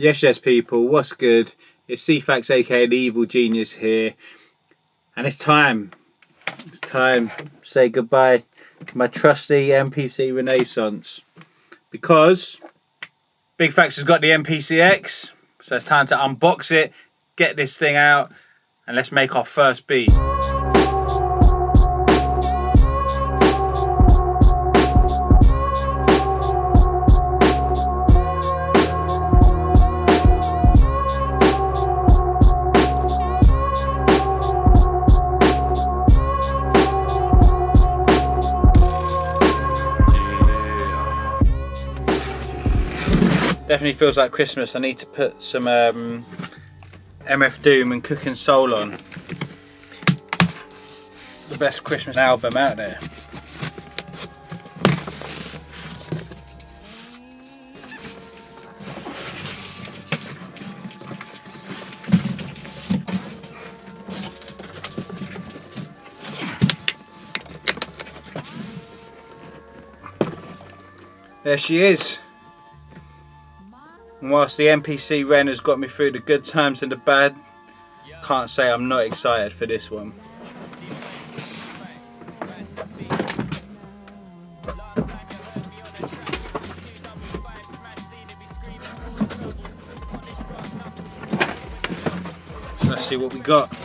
Yes people, what's good? It's CFAX aka the Evil Genius here, and it's time to say goodbye to my trusty MPC Renaissance, because Big Fax has got the MPC X, so it's time to unbox it, get this thing out, and let's make our first beat. Definitely feels like Christmas. I need to put some MF Doom and Cooking Soul on. The best Christmas album out there. There she is. And whilst the MPC Ren has got me through the good times and the bad, can't say I'm not excited for this one. So let's see what we got.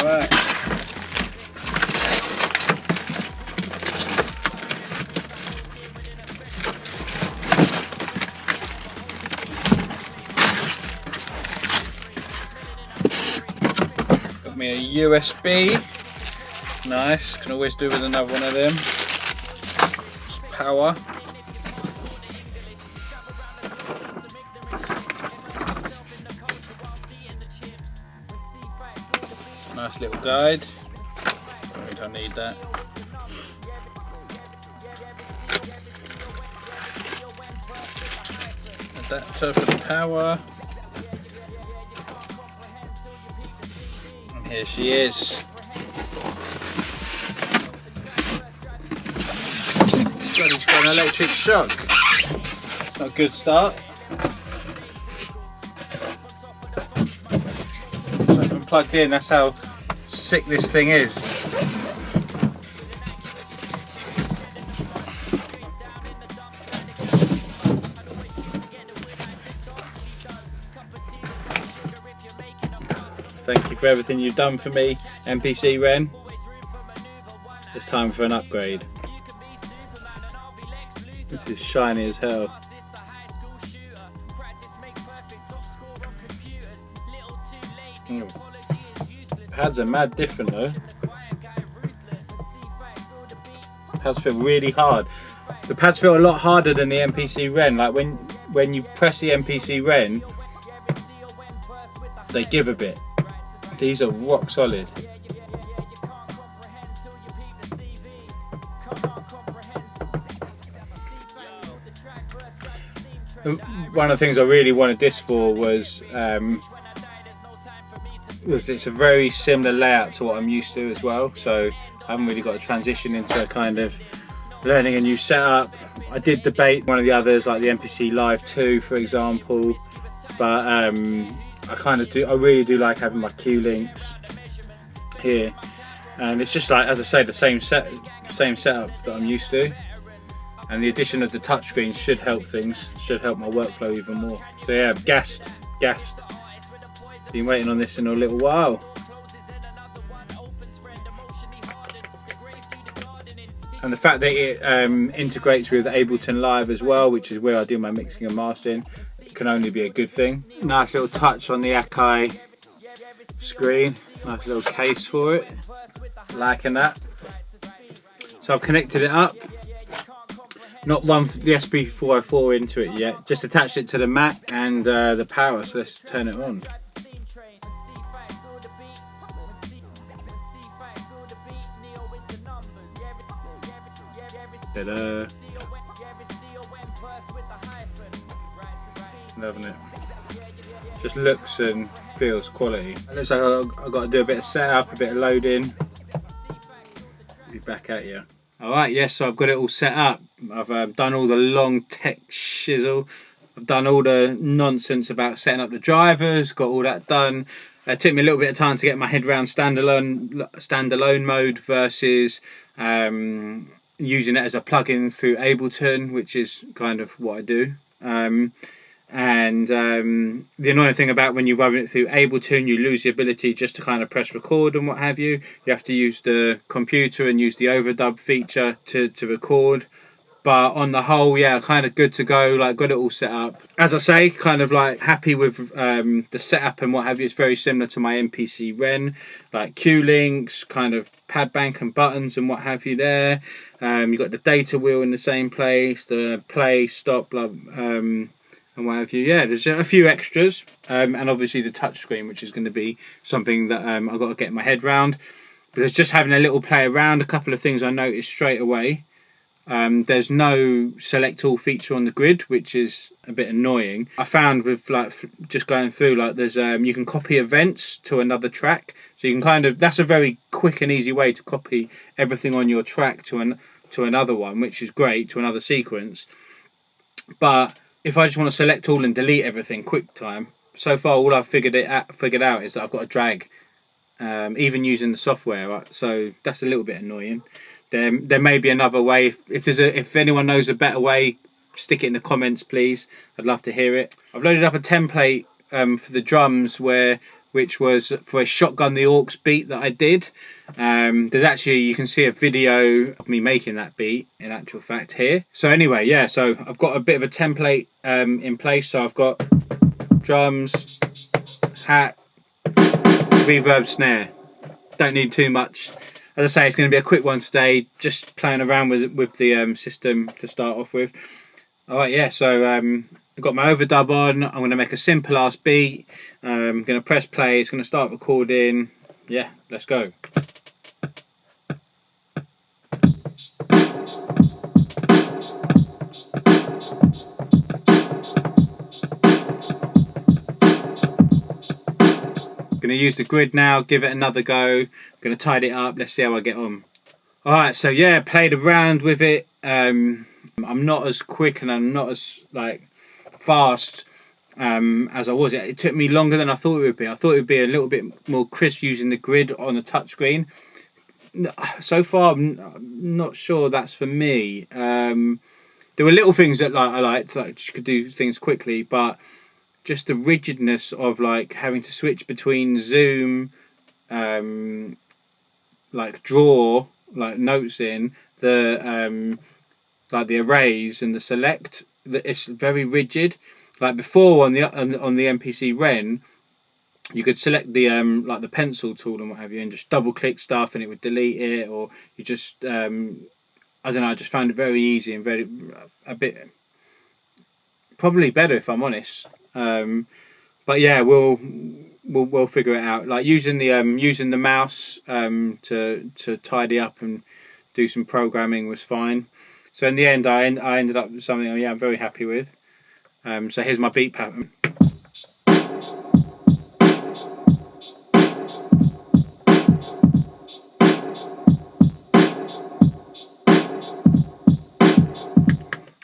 Alright. Me a USB, nice, can always do with another one of them. Power. Nice little guide. I don't need that. Adapter for the power. Here she is. God, he's got an electric shock. It's not a good start. So I've been plugged in, that's how sick this thing is. Thank you for everything you've done for me, MPC Ren. It's time for an upgrade. This is shiny as hell. Pads are mad different though. Pads feel really hard. The pads feel a lot harder than the MPC Ren. Like when you press the MPC Ren, they give a bit. These are rock solid. One of the things I really wanted this for was it's a very similar layout to what I'm used to as well. So I haven't really got to transition into a kind of learning a new setup. I did debate one of the others, like the MPC Live 2, for example, but I really do like having my Q links here, and it's just like, as I say, the same setup that I'm used to, and the addition of the touchscreen should help things, should help my workflow even more. So yeah, gassed. Been waiting on this in a little while. And the fact that it integrates with Ableton Live as well, which is where I do my mixing and mastering, can only be a good thing. Nice little touch on the Akai screen, nice little case for it, liking that. So I've connected it up, not run the SP404 into it yet, just attached it to the Mac and the power, so let's turn it on. Ta-da. Loving it. Just looks and feels quality. It looks like I've got to do a bit of setup, a bit of loading. Be back at you. Alright, yes, so I've got it all set up. I've done all the long tech shizzle. I've done all the nonsense about setting up the drivers, got all that done. It took me a little bit of time to get my head around standalone mode versus using it as a plugin through Ableton, which is kind of what I do. The annoying thing about when you run it through Ableton, you lose the ability just to kind of press record and what have you. You have to use the computer and use the overdub feature to record. But on the whole, yeah, kind of good to go. Like, got it all set up. As I say, kind of like happy with the setup and what have you. It's very similar to my MPC Ren, like Q links, kind of pad bank and buttons and what have you there. You've got the data wheel in the same place, the play, stop, and what have you. Yeah, there's a few extras, and obviously the touch screen, which is going to be something that I've got to get my head around. Because just having a little play around, a couple of things I noticed straight away. There's no select all feature on the grid, which is a bit annoying. I found with like just going through, like there's you can copy events to another track, so you can kind of, that's a very quick and easy way to copy everything on your track to another one, which is great, to another sequence. But if I just want to select all and delete everything quick time, so far all I've figured out is that I've got to drag, even using the software, right? So that's a little bit annoying. There may be another way. If anyone knows a better way, stick it in the comments, please. I'd love to hear it. I've loaded up a template for the drums which was for a Shotgun the Aux beat that I did. There's actually, you can see a video of me making that beat in actual fact here. So anyway, yeah, so I've got a bit of a template in place. So I've got drums, hat, reverb, snare. Don't need too much. As I say, it's going to be a quick one today, just playing around with the system to start off with. Alright, yeah, so I've got my overdub on. I'm going to make a simple ass beat. I'm going to press play. It's going to start recording. Yeah, let's go. Going to use the grid now, give it another go. Going to tidy it up. Let's see how I get on. Alright, so yeah, played around with it. I'm not as quick and I'm not as like fast as I was. It took me longer than I thought it would be. I thought it would be a little bit more crisp using the grid on the touchscreen. So far, I'm not sure that's for me. There were little things that I liked, like you could do things quickly, but just the rigidness of like having to switch between zoom, like draw, like notes in the like the arrays and the select, that it's very rigid. Like before on the MPC Ren, you could select the like the pencil tool and what have you, and just double click stuff and it would delete it, or you just I don't know, I just found it very easy and a bit probably better if I'm honest. But yeah, we'll figure it out. Like using the mouse to tidy up and do some programming was fine. So in the end, I ended up with something I'm very happy with. So here's my beat pattern.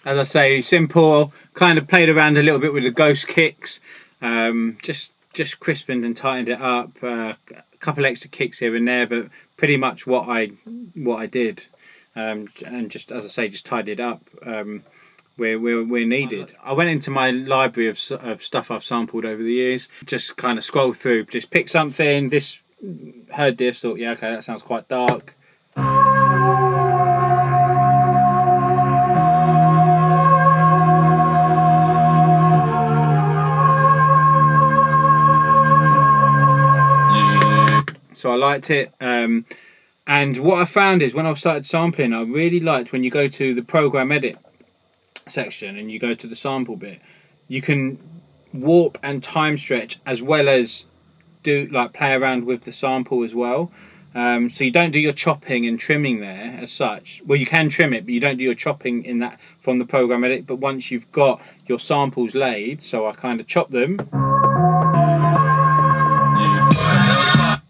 As I say, simple. Kind of played around a little bit with the ghost kicks, just crisped and tightened it up. A couple extra kicks here and there, but pretty much what I did, and just as I say, just tidied it up where needed. I went into my library of stuff I've sampled over the years, just kind of scroll through, just pick something. Heard this, thought, yeah, okay, that sounds quite dark. So I liked it, and what I found is when I started sampling, I really liked when you go to the program edit section and you go to the sample bit, you can warp and time stretch as well as do like play around with the sample as well. So you don't do your chopping and trimming there as such. Well, you can trim it, but you don't do your chopping in that from the program edit. But once you've got your samples laid, so I kind of chop them.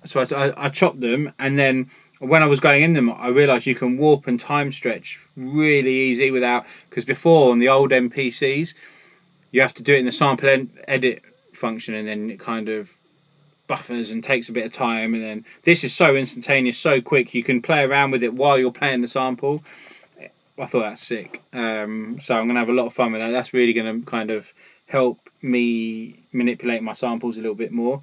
So I chopped them, and then when I was going in them, I realised you can warp and time stretch really easy without, because before on the old MPCs, you have to do it in the sample edit function, and then it kind of buffers and takes a bit of time. And then this is so instantaneous, so quick, you can play around with it while you're playing the sample. I thought that's sick. So I'm going to have a lot of fun with that. That's really going to kind of help me manipulate my samples a little bit more.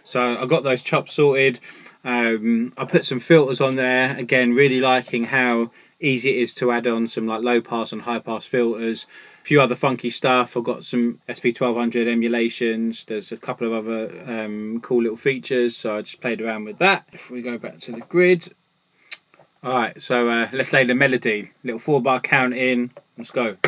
So I got those chops sorted. I put some filters on there. Again, really liking how easy it is to add on some like low pass and high pass filters. A few other funky stuff. I've got some SP1200 emulations. There's a couple of other cool little features, so I just played around with that. If we go back to the grid. Alright, so let's lay the melody. Little 4-bar count in. Let's go.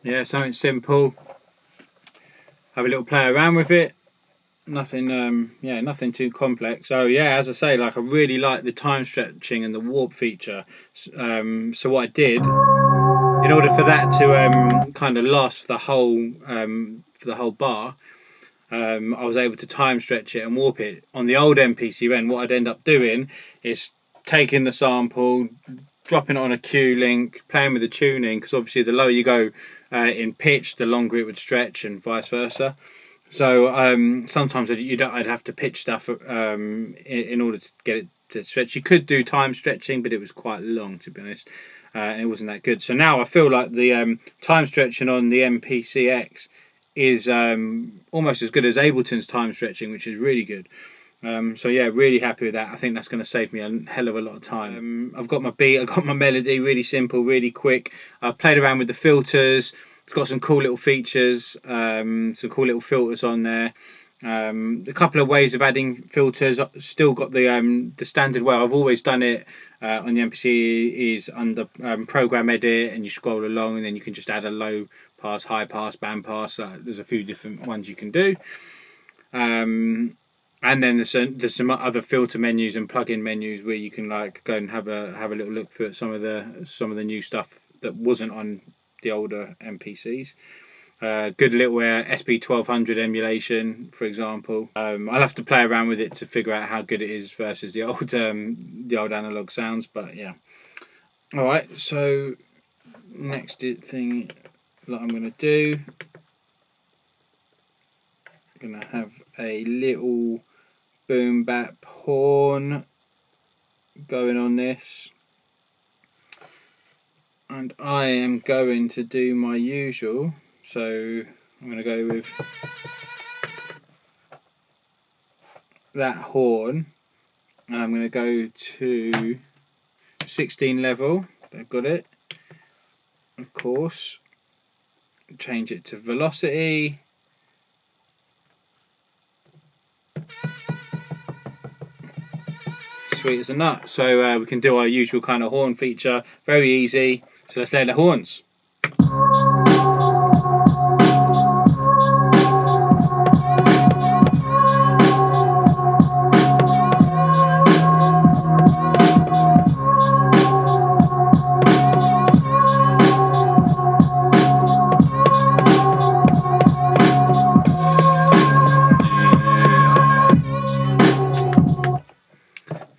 Yeah, something simple. Have a little play around with it. Nothing, yeah, nothing too complex. So yeah, as I say, like I really like the time stretching and the warp feature. So what I did, in order for that to kind of last for the whole bar, I was able to time stretch it and warp it. On the old MPC Ren, what I'd end up doing is taking the sample, dropping it on a Q link, playing with the tuning, because obviously the lower you go in pitch, the longer it would stretch, and vice versa. So sometimes I'd have to pitch stuff in order to get it to stretch. You could do time stretching, but it was quite long, to be honest, and it wasn't that good. So now I feel like the time stretching on the MPC X is almost as good as Ableton's time stretching, which is really good. So yeah, really happy with that. I think that's going to save me a hell of a lot of time. I've got my beat, I've got my melody, really simple, really quick. I've played around with the filters. It's got some cool little features, some cool little filters on there. A couple of ways of adding filters. Still got the standard way I've always done it on the MPC is under program edit, and you scroll along, and then you can just add a low pass, high pass, band pass. There's a few different ones you can do. And then there's some other filter menus and plugin menus where you can like go and have a little look through at some of the new stuff that wasn't on the older MPCs. Good little SP1200 emulation, for example. I'll have to play around with it to figure out how good it is versus the old analog sounds. But yeah. All right. So next thing that I'm going to do, I'm going to have a little Boom Bap horn going on this, and I am going to do my usual. So I'm going to go with that horn, and I'm going to go to 16 level. I've got it, of course. Change it to velocity. Sweet as a nut. So we can do our usual kind of horn feature, very easy. So let's lay the horns.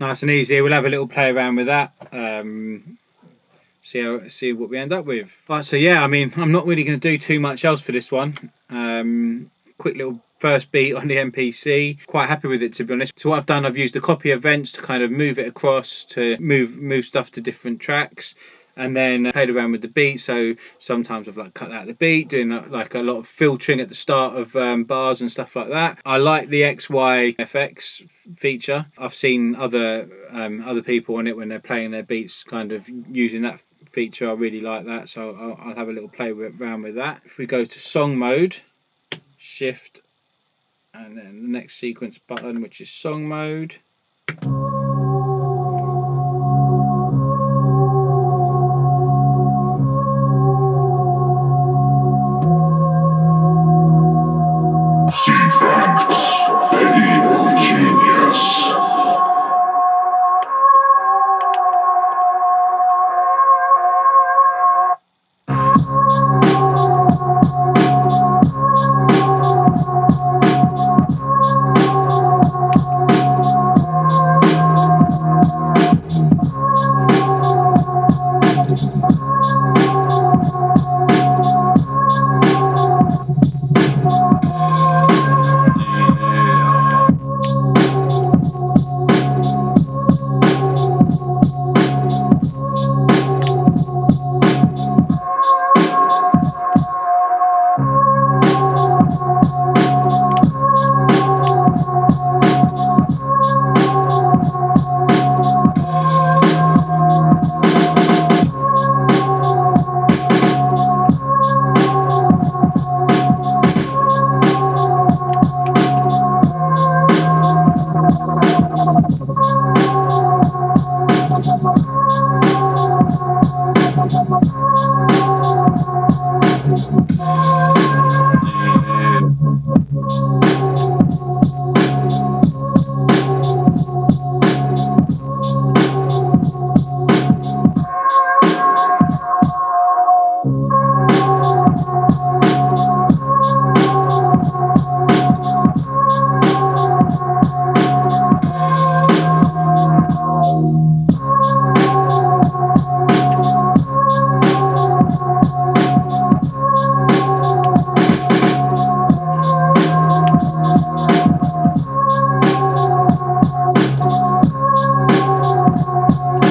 Nice and easy. We'll have a little play around with that. See what we end up with. Right, so yeah, I mean, I'm not really going to do too much else for this one. Quick little first beat on the MPC. Quite happy with it, to be honest. So what I've done, I've used a copy events to kind of move it across, to move stuff to different tracks. And then played around with the beat, so sometimes I've like cut out the beat, doing like a lot of filtering at the start of bars and stuff like that. I like the XY FX feature. I've seen other people on it when they're playing their beats, kind of using that feature. I really like that, so I'll have a little play around with that. If we go to song mode, shift and then the next sequence button, which is song mode. Thanks, the evil genius.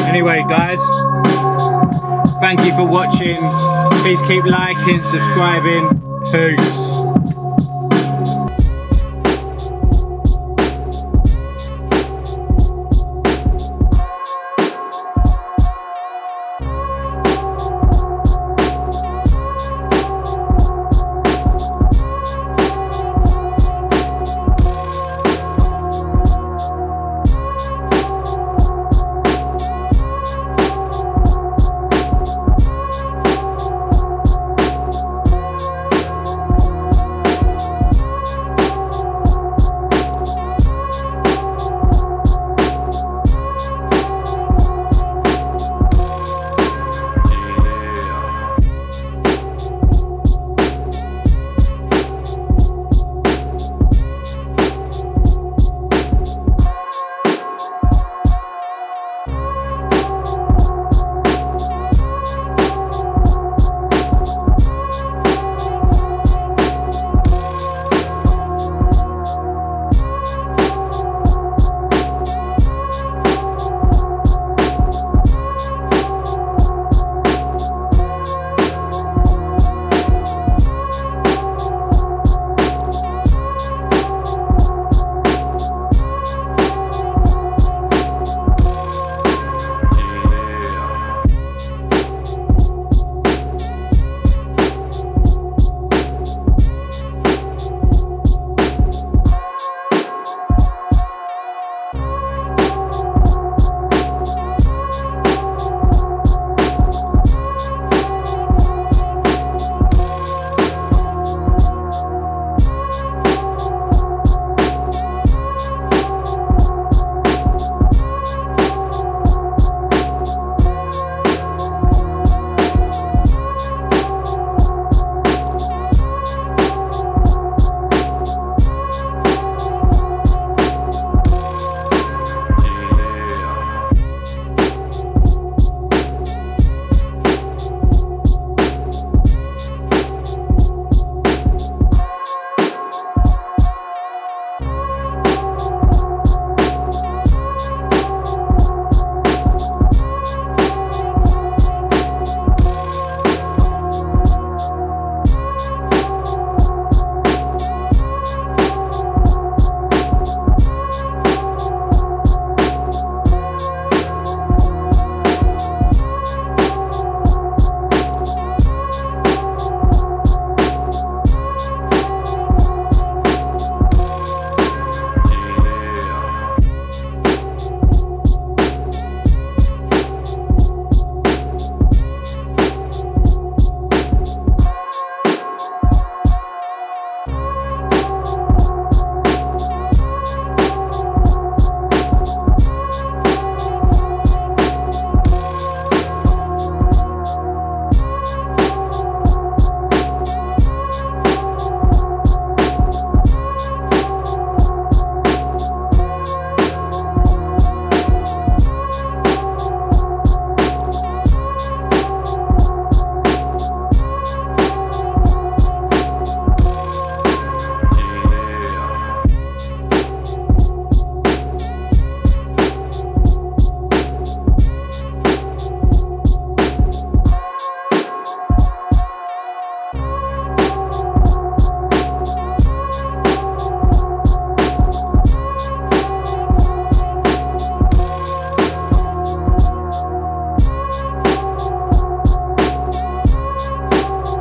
Anyway guys, thank you for watching. Please keep liking, subscribing. Peace.